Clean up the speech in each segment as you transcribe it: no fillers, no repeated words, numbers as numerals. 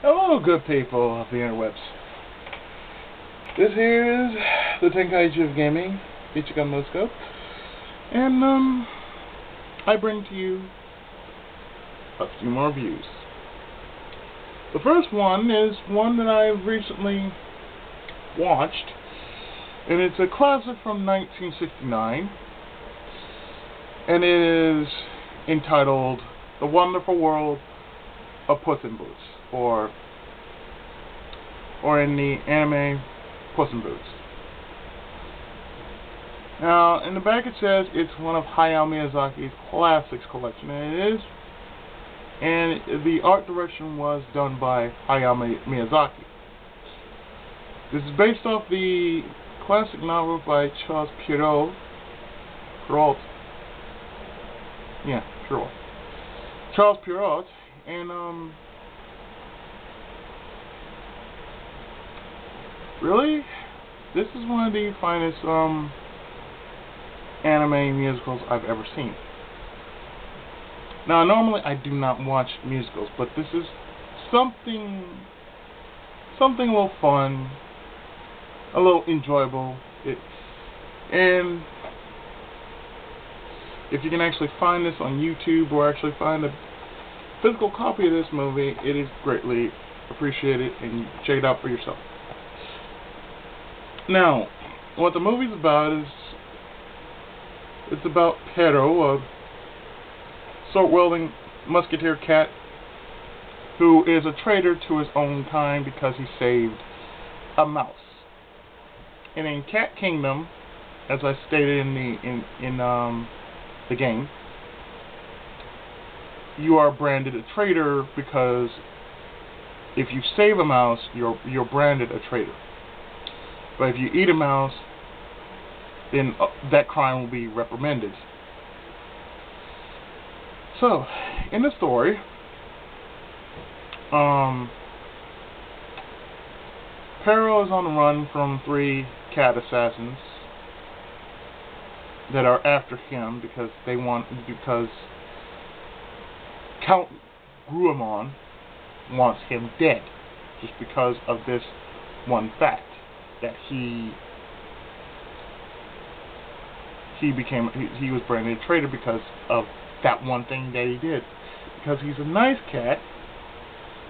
Hello, good people of the interwebs. This here is the Tenkaichi of Gaming, Ichigo Moscow, and I bring to you a few more views. The first one is one that I've recently watched, and it's a classic from 1969, and it is entitled The Wonderful World of Puss N Boots, or in the anime, Puss N Boots. Now, in the back it says it's one of Hayao Miyazaki's classics collection, and it is. And the art direction was done by Hayao Miyazaki. This is based off the classic novel by Charles Perrault. Charles Perrault, and really, this is one of the finest anime musicals I've ever seen. Now, normally I do not watch musicals, but this is something a little fun, a little enjoyable. And if you can actually find this on YouTube or actually find a physical copy of this movie, it is greatly appreciated, and you can check it out for yourself. Now, what the movie's about is it's about Pero, a sword-wielding musketeer cat who is a traitor to his own kind because he saved a mouse. And in Cat Kingdom, as I stated in the game, you are branded a traitor because if you save a mouse, you're branded a traitor. But if you eat a mouse, then that crime will be reprimanded. So, in the story, Pero is on the run from 3 cat assassins that are after him because Count Gruamon wants him dead, just because of this one fact that he was branded a traitor because of that one thing that he did. Because he's a nice cat,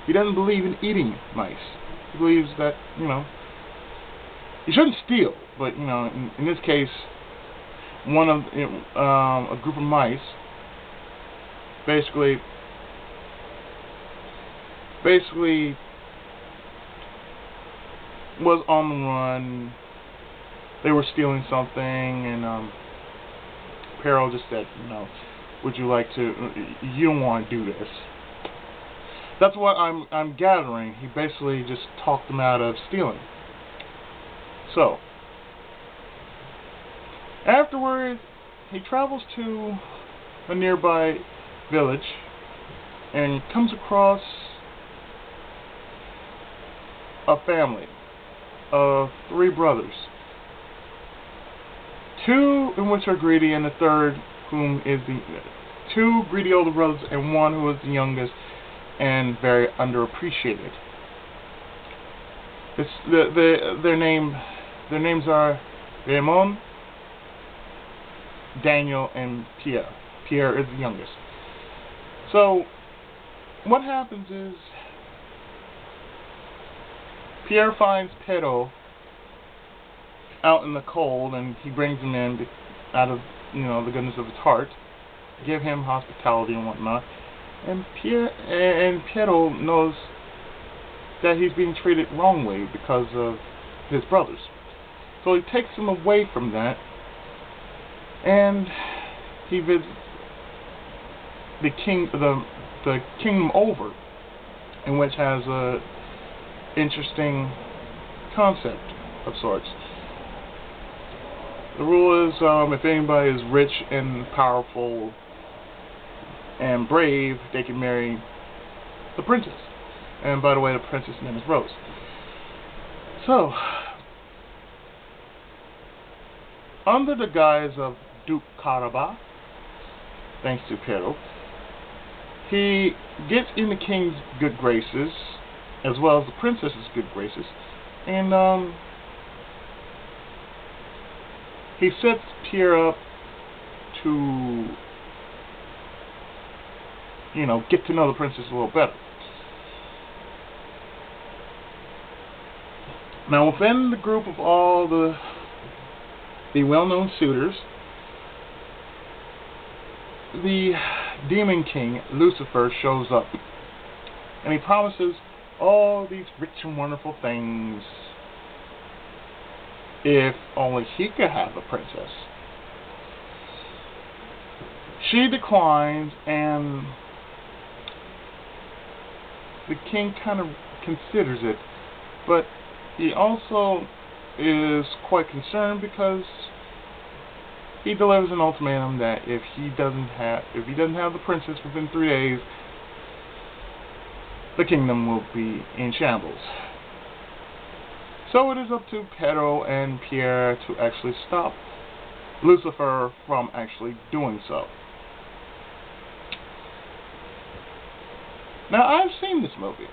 he doesn't believe in eating mice. He believes that, you shouldn't steal, but, in this case, a group of mice basically was on the run. They were stealing something, and Pero just said, would you like to? You don't want to do this. That's what I'm gathering. He basically just talked them out of stealing. So, afterwards, he travels to a nearby village and comes across a family of 3 brothers. 2 in which are greedy, and the third whom is the 2 greedy older brothers, and 1 who is the youngest and very underappreciated. Their names are Raymond, Daniel, and Pierre. Pierre is the youngest. So, what happens is Pierre finds Pero out in the cold, and he brings him in out of the goodness of his heart, give him hospitality and whatnot. And Pero knows that he's being treated wrongly because of his brothers. So he takes him away from that, and he visits the kingdom over, in which has a interesting concept of sorts. The rule is, if anybody is rich and powerful and brave, they can marry the princess. And by the way, the princess' name is Rose. So, under the guise of Duke Caraba, thanks to Pero, he gets in the king's good graces as well as the princess's good graces. And he sets Pierre up to, get to know the princess a little better. Now, within the group of all the well-known suitors, the Demon King, Lucifer, shows up. And he promises all these rich and wonderful things if only he could have a princess. She declines, and the king kind of considers it, but he also is quite concerned because he delivers an ultimatum that if he doesn't have the princess within 3 days, the kingdom will be in shambles. So it is up to Pedro and Pierre to actually stop Lucifer from actually doing so. Now, I've seen this movie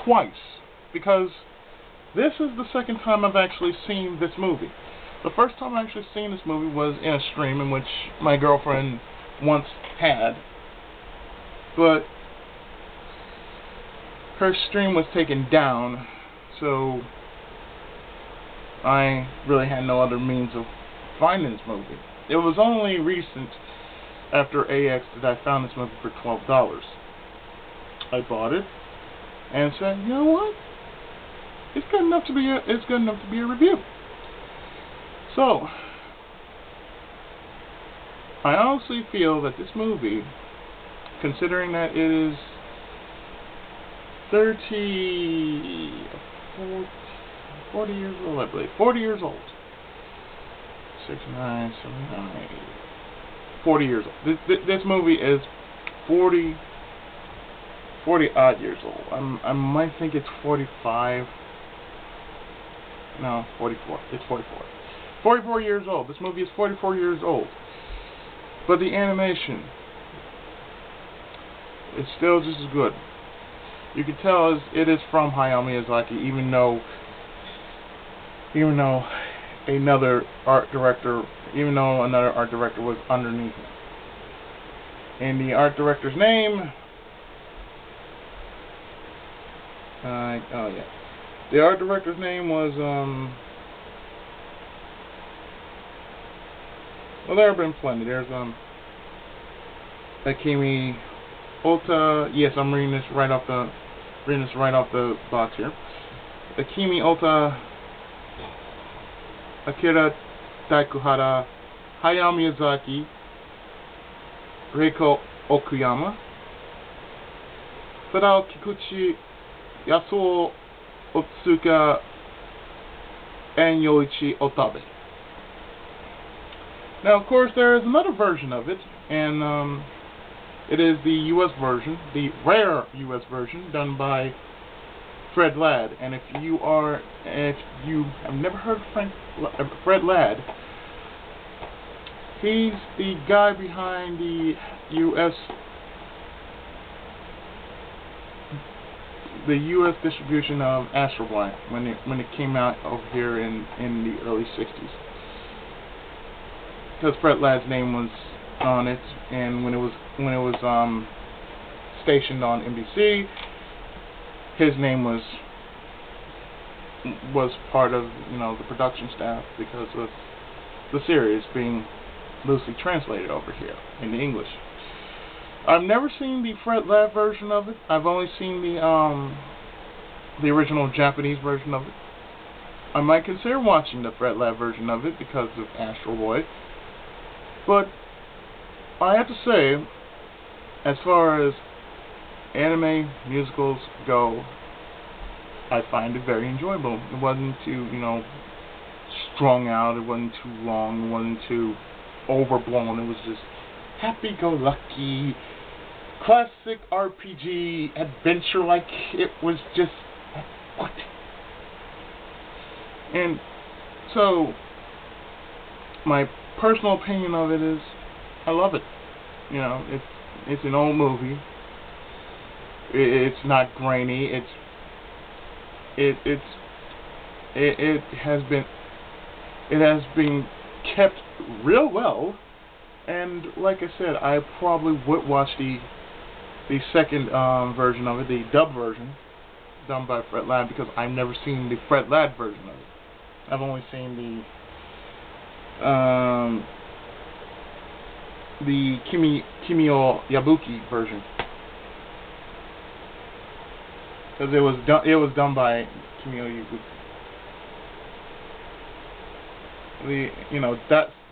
twice, because this is the second time I've actually seen this movie. The first time I actually seen this movie was in a stream in which my girlfriend once had, but her stream was taken down, so I really had no other means of finding this movie. It was only recent, after AX, that I found this movie for $12. I bought it and said, you know what? It's good enough to be a review. So, I honestly feel that this movie, considering that it is 40 years old, I believe. 40 years old. 69, 79, 40 years old. This movie is 40 odd years old. I might think it's 45. No, 44. It's 44. 44 years old. This movie is 44 years old. But the animation is still just as good. You can tell it is from Hayao Miyazaki, even though another art director was underneath it. And the art director's name, the art director's name was well, there have been plenty. There's Akimi Ota. Yes, I'm reading this right off the box here. Akimi Ota, Akira Daikuhara, Hayao Miyazaki, Reiko Okuyama, Sadao Kikuchi, Yasuo Otsuka, and Yoichi Otabe. Now, of course, there is another version of it, and it is the U.S. version, the rare U.S. version, done by Fred Ladd. And if you have never heard of Fred Ladd, he's the guy behind the U.S. distribution of Astro Boy when it came out over here in the early 60s. Because Fred Ladd's name was on it, and when it was stationed on NBC, his name was part of the production staff because of the series being loosely translated over here into English. I've never seen the Fred Ladd version of it. I've only seen the original Japanese version of it. I might consider watching the Fred Ladd version of it because of Astro Boy. But I have to say, as far as anime musicals go, I find it very enjoyable. It wasn't too, strung out. It wasn't too long. It wasn't too overblown. It was just happy-go-lucky, classic RPG adventure. Like it was just what. And so, my personal opinion of it is, I love it. It's an old movie. It's not grainy. It has been kept real well. And like I said, I probably would watch the second version of it, the dub version, done by Fred Ladd, because I've never seen the Fred Ladd version of it. I've only seen the Kimio Yabuki version, because it was done by Kimio Yabuki.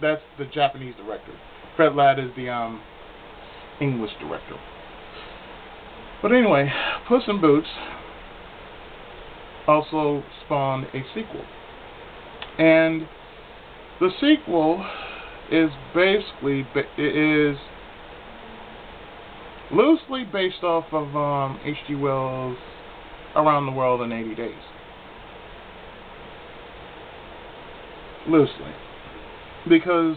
That's the Japanese director. Fred Ladd is the English director. But anyway, Puss in Boots also spawned a sequel. And the sequel is basically loosely based off of H.G. Wells' Around the World in 80 Days. Loosely. Because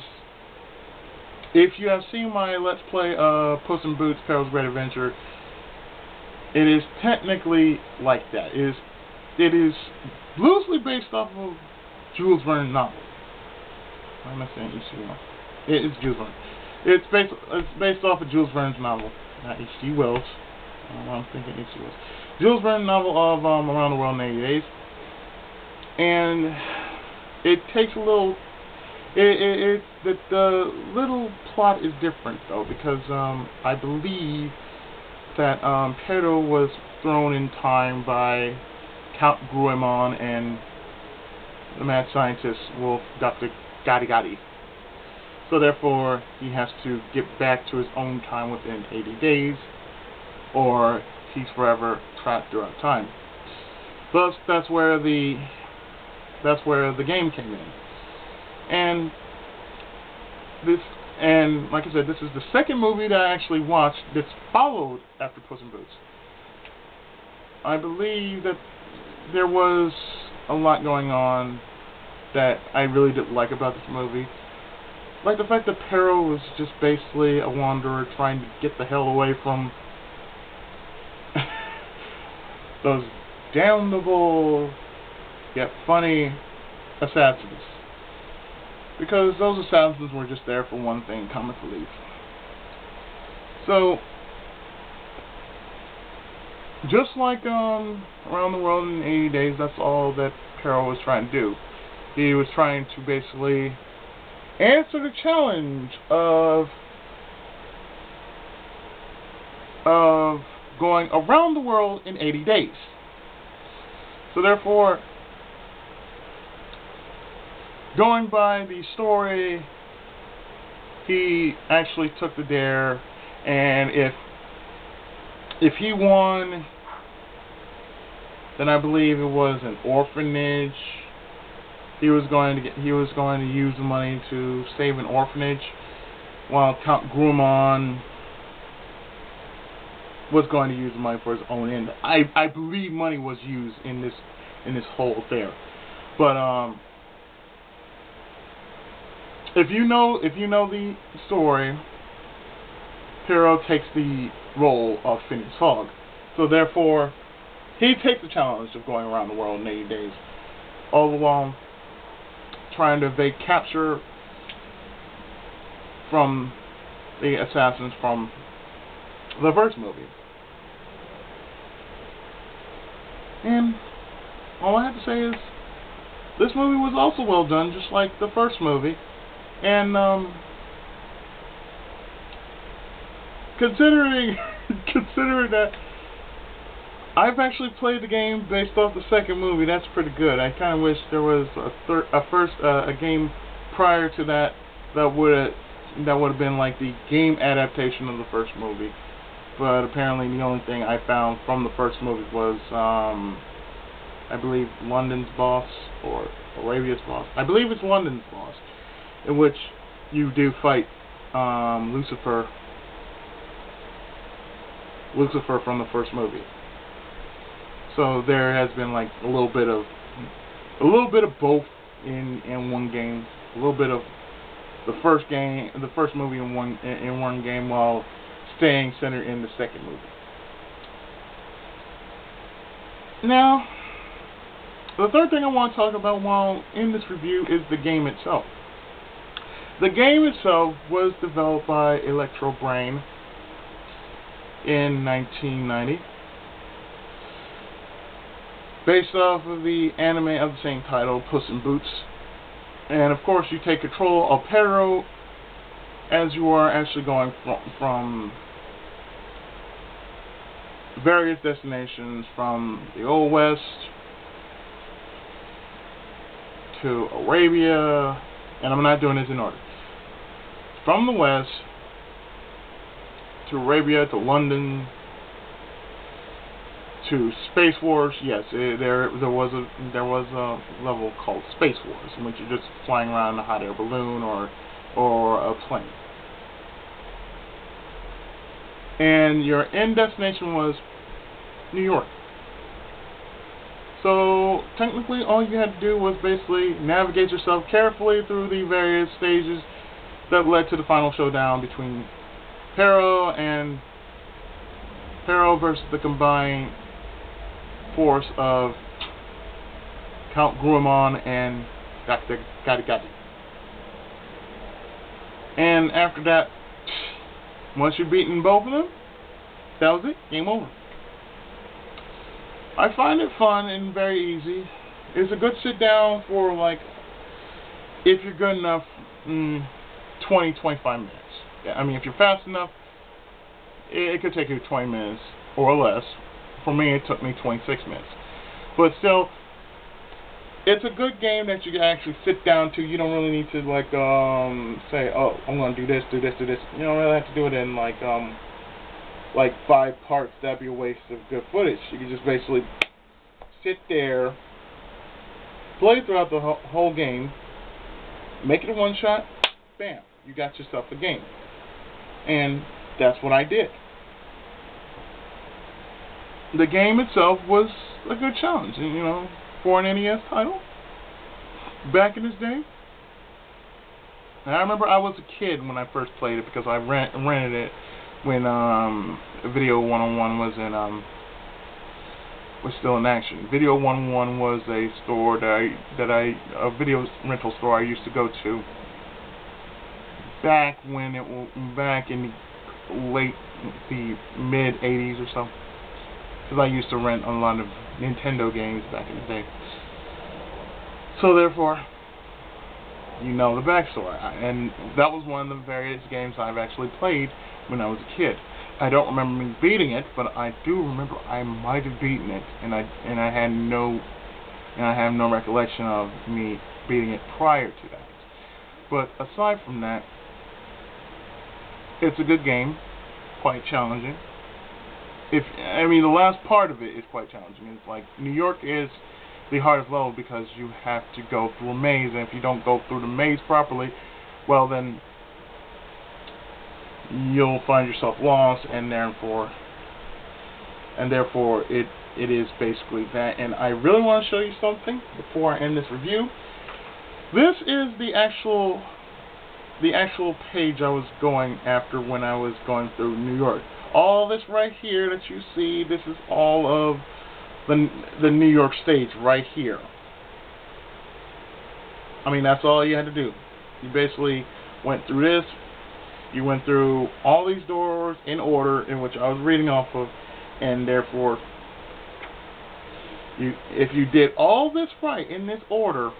if you have seen my Let's Play Puss in Boots Perils Great Adventure, it is technically like that. It is loosely based off of Jules Verne's novel. Why am I saying H.G. Wells? It's Jules Verne. It's based off of Jules Verne's novel, not H.G. Wells. I'm thinking H.G. Wells. Jules Verne's novel of Around the World in 80 Days, and it takes a little. The little plot is different though, because I believe that Pedro was thrown in time by Count Gruemon and the mad scientist Wolf, Dr. Gotti Gotti. So therefore, he has to get back to his own time within 80 days, or he's forever trapped throughout time. Thus, that's where the game came in. And like I said, this is the second movie that I actually watched that's followed after Puss in Boots. I believe that there was a lot going on that I really didn't like about this movie. Like the fact that Perro was just basically a wanderer trying to get the hell away from those damnable yet funny assassins. Because those assassins were just there for one thing, comic relief. So, just like Around the World in 80 Days, that's all that Perro was trying to do. He was trying to basically answer the challenge of going around the world in 80 days. So therefore, going by the story, he actually took the dare, and if he won, then I believe it was an orphanage. He was going to use the money to save an orphanage, while Count Gruemon was going to use the money for his own end. I believe money was used in this whole affair. But if you know the story, Perro takes the role of Phineas Fogg. So therefore, he takes the challenge of going around the world in 80 days, all the while trying to evade capture from the assassins from the first movie. And all I have to say is, this movie was also well done, just like the first movie. And considering that I've actually played the game based off the second movie, that's pretty good. I kind of wish there was a game prior to that would have been like the game adaptation of the first movie. But apparently the only thing I found from the first movie was I believe London's Boss or Arabia's Boss. I believe it's London's Boss, in which you do fight Lucifer from the first movie. So there has been like a little bit of both in one game, a little bit of the first movie in one game, while staying centered in the second movie. Now, the third thing I want to talk about while in this review is the game itself. The game itself was developed by Electro Brain in 1990, based off of the anime of the same title, Puss N Boots. And of course, you take control of Pero as you are actually going from various destinations, from the Old West to Arabia, and I'm not doing this in order. From the West to Arabia to London to Space Wars. Yes, there was a level called Space Wars, in which you're just flying around in a hot air balloon or a plane. And your end destination was New York. So technically all you had to do was basically navigate yourself carefully through the various stages that led to the final showdown between Pero versus the combined force of Count Gruamon and Dr. Gadigadi. And after that, once you've beaten both of them, that was it. Game over. I find it fun and very easy. It's a good sit down for, like, if you're good enough, 20-25 minutes. Yeah, I mean, if you're fast enough, it could take you 20 minutes or less. For me, it took me 26 minutes. But still, it's a good game that you can actually sit down to. You don't really need to, like, say, oh, I'm going to do this, do this, do this. You don't really have to do it in, like 5 parts. That'd be a waste of good footage. You can just basically sit there, play throughout the whole game, make it a one-shot, bam, you got yourself a game. And that's what I did. The game itself was a good challenge, for an NES title back in its day. And I remember I was a kid when I first played it, because I rented it when Video 101 was still in action. Video 101 was a store a video rental store I used to go to back in the mid 80s or so. Because I used to rent a lot of Nintendo games back in the day. So therefore, you know the backstory. And that was one of the various games I've actually played when I was a kid. I don't remember me beating it, but I do remember I might have beaten it, and I have no recollection of me beating it prior to that. But aside from that, it's a good game, quite challenging. The last part of it is quite challenging. It's like New York is the hardest level because you have to go through a maze, and if you don't go through the maze properly, well then you'll find yourself lost, and therefore it is basically that. And I really want to show you something before I end this review. This is the actual page I was going after when I was going through New York. All this right here that you see, this is all of the New York stage right here. I mean, that's all you had to do. You basically went through this. You went through all these doors in order in which I was reading off of, and therefore, if you did all this right in this order,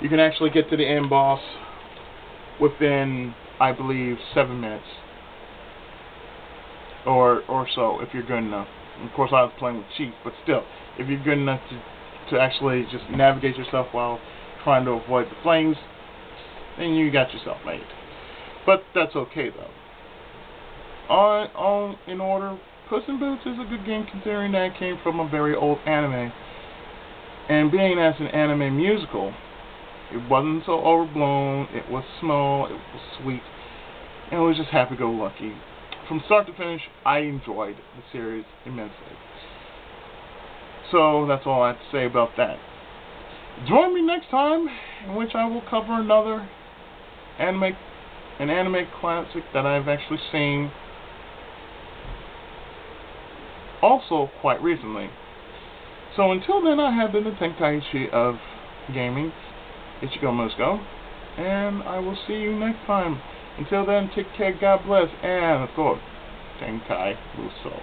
you can actually get to the end boss within, I believe, 7 minutes. Or so, if you're good enough. Of course, I was playing with cheats, but still, if you're good enough to actually just navigate yourself while trying to avoid the flames, then you got yourself made. But that's okay, though. All in order, Puss N Boots is a good game, considering that it came from a very old anime. And being as an anime musical, it wasn't so overblown, it was small, it was sweet, and it was just happy-go-lucky. From start to finish, I enjoyed the series immensely. So that's all I have to say about that. Join me next time, in which I will cover another anime classic that I've actually seen also quite recently. So until then, I have been the Tenkaichi of gaming, Ichigo Mosco, and I will see you next time. Until then, take care, God bless, and of course, Tenkai Muso.